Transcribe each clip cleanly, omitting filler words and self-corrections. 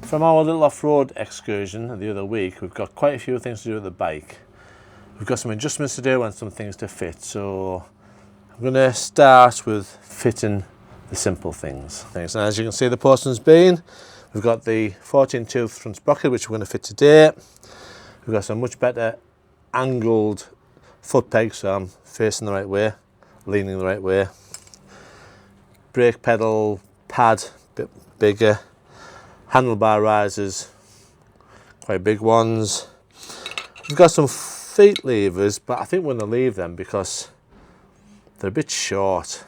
From our little off-road excursion the other week, we've got quite a few things to do with the bike. We've got some adjustments to do and some things to fit, so I'm going to start with fitting the simple things. And as you can see, the postman's been. We've got the 14-tooth front sprocket, which we're going to fit today. We've got some much better angled foot pegs, so I'm facing the right way, leaning the right way. Brake pedal pad, a bit bigger. Handlebar risers, quite big ones. We've got some feet levers, but I think we're going to leave them because they're a bit short.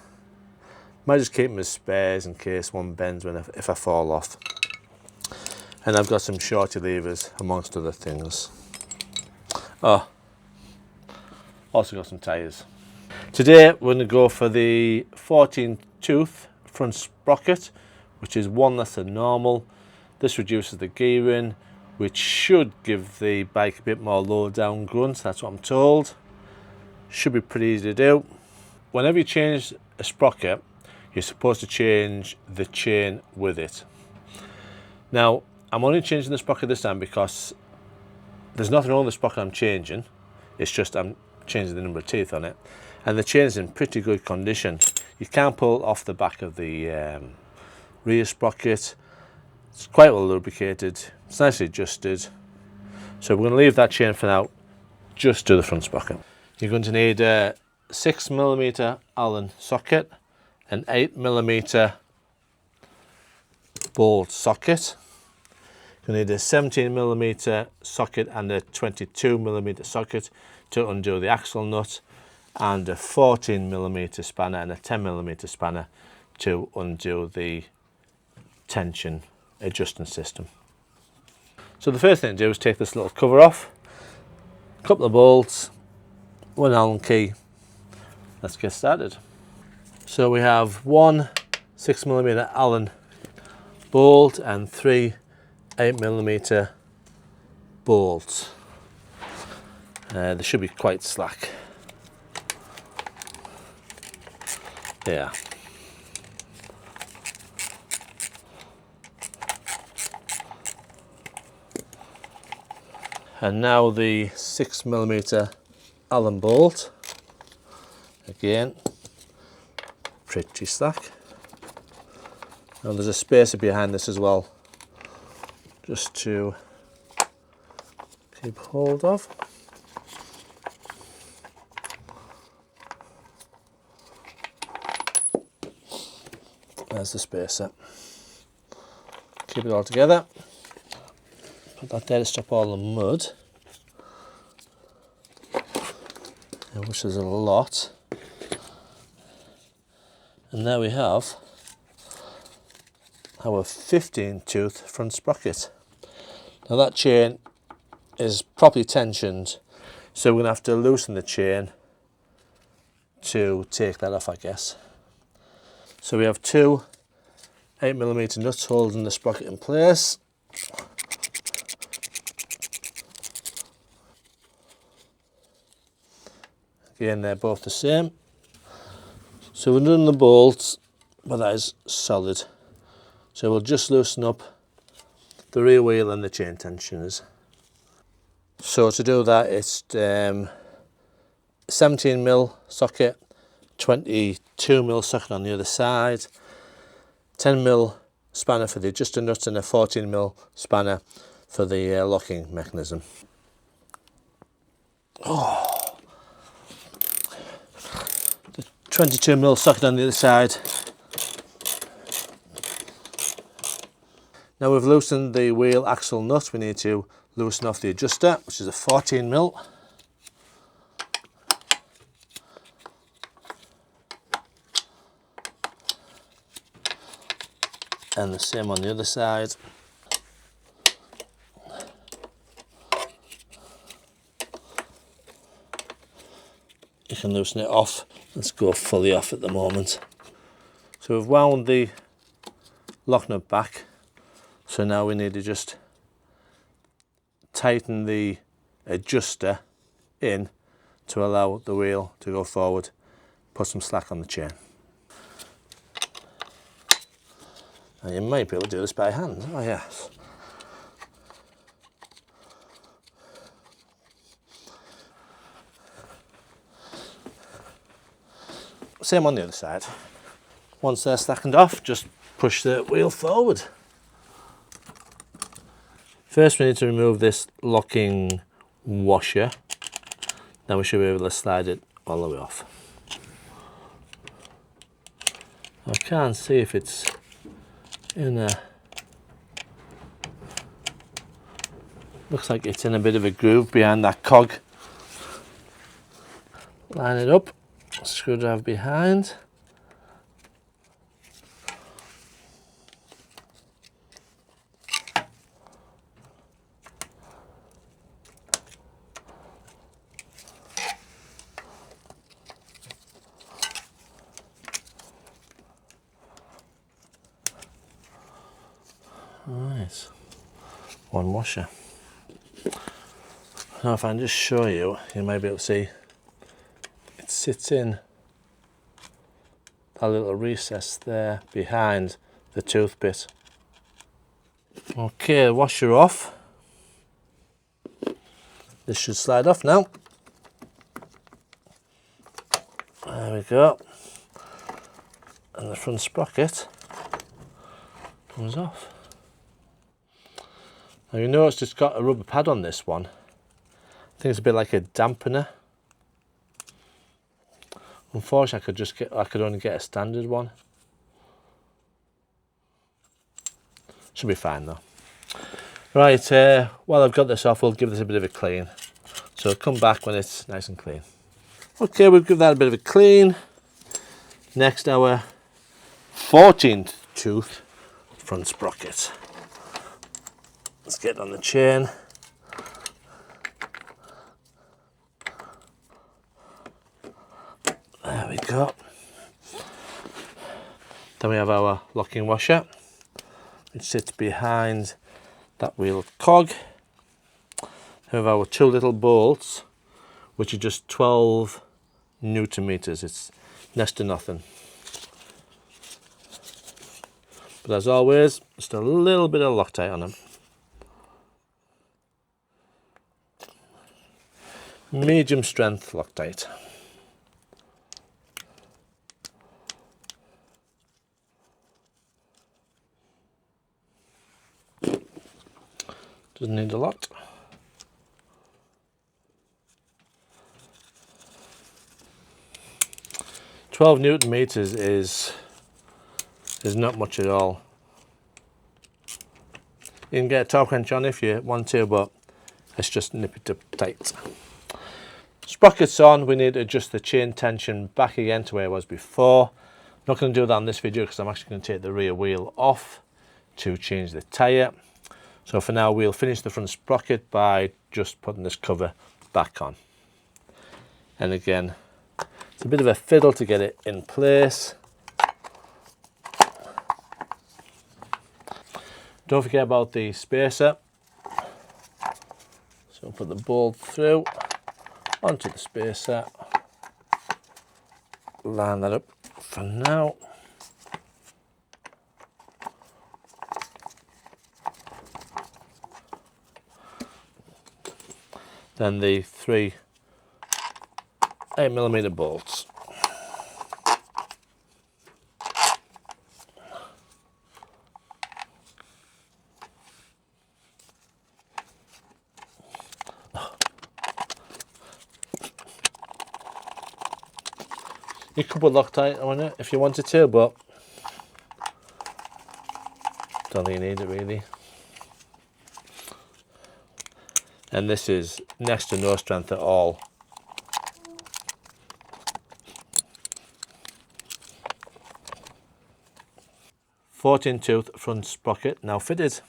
Might just keep them as spares in case one bends if I fall off. And I've got some shorty levers amongst other things. Oh, also got some tyres. Today we're going to go for the 14-tooth front sprocket, which is one less than normal. This reduces the gearing, which should give the bike a bit more low down grunt, that's what I'm told. Should be pretty easy to do. Whenever you change a sprocket, you're supposed to change the chain with it. Now, I'm only changing the sprocket this time because there's nothing wrong with the sprocket I'm changing. It's just I'm changing the number of teeth on it. And the chain is in pretty good condition. You can't pull off the back of the rear sprocket. It's quite well lubricated, it's nicely adjusted. So we're going to leave that chain for now, just to the front sprocket. You're going to need a 6mm Allen socket, an 8mm bolt socket. You're going to need a 17mm socket and a 22mm socket to undo the axle nut, and a 14mm spanner and a 10mm spanner to undo the tension adjusting system. So the first thing to do is take this little cover off, a couple of bolts, one Allen key. Let's get started. So we have one 6mm Allen bolt and three 8mm bolts. They should be quite slack. Yeah. And now the 6mm Allen bolt, again, pretty slack. And there's a spacer behind this as well, just to keep hold of. There's the spacer. Keep it all together. Put that there to stop all the mud, which is a lot. And there we have our 15-tooth front sprocket. Now that chain is properly tensioned, so we're going to have to loosen the chain to take that off, I guess. So we have two 8mm nuts holding the sprocket in place. Again, they're both the same. So we're doing the bolts, but that is solid. So we'll just loosen up the rear wheel and the chain tensioners. So to do that, it's 17mm socket, 22mm socket on the other side, 10mm spanner for the adjuster nuts, and a 14mm spanner for the locking mechanism. Oh. 22mm socket on the other side. Now we've loosened the wheel axle nut, we need to loosen off the adjuster, which is a 14mm. And the same on the other side. You can loosen it off. Let's go fully off at the moment. So we've wound the lock nut back, so now we need to just tighten the adjuster in to allow the wheel to go forward, put some slack on the chain. And you might be able to do this by hand. Oh yes. same on the other side. Once they're slackened off, just push the wheel forward. First we need to remove this locking washer, then we should be able to slide it all the way off. I can't see if it's in a... Looks like it's in a bit of a groove behind that cog. Line it up, screwdriver behind. Right, one washer. Now if I can just show you, you might be able to see it sits in a little recess there behind the tooth bit. Okay, washer off. This should slide off now. There we go. And the front sprocket comes off. Now you notice it's got a rubber pad on this one. I think it's a bit like a dampener. Unfortunately, I could only get a standard one. Should be fine though. Right, while I've got this off, we'll give this a bit of a clean. So come back when it's nice and clean. Okay, we'll give that a bit of a clean. Next, our 14th tooth front sprocket. Let's get on the chain. There we go. Then we have our locking washer, which sits behind that wheel cog. Then we have our two little bolts, which are just 12 Newton meters. It's next to nothing. But as always, just a little bit of Loctite on them. Medium strength Loctite. Doesn't need a lot. £12 Nm is not much at all. You can get a torque wrench on if you want to, but let's just nip it up tight. Sprockets on, we need to adjust the chain tension back again to where it was before. I'm not going to do that in this video because I'm actually going to take the rear wheel off to change the tyre. So for now we'll finish the front sprocket by just putting this cover back on. And again, it's a bit of a fiddle to get it in place. Don't forget about the spacer. So put the bolt through onto the spacer. Line that up for now. Then the three 8mm bolts. You could put Loctite on it if you wanted to, but don't think you need it really. And this is next to no strength at all. .14 tooth front sprocket now fitted.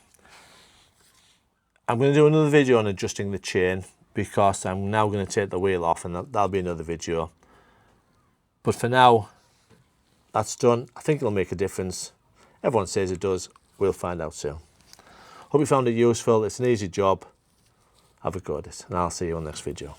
I'm going to do another video on adjusting the chain because I'm now going to take the wheel off, and that'll be another video. But for now, that's done. I think it'll make a difference. Everyone says it does. We'll find out soon. Hope you found it useful. It's an easy job. Have a go at it, and I'll see you on the next video.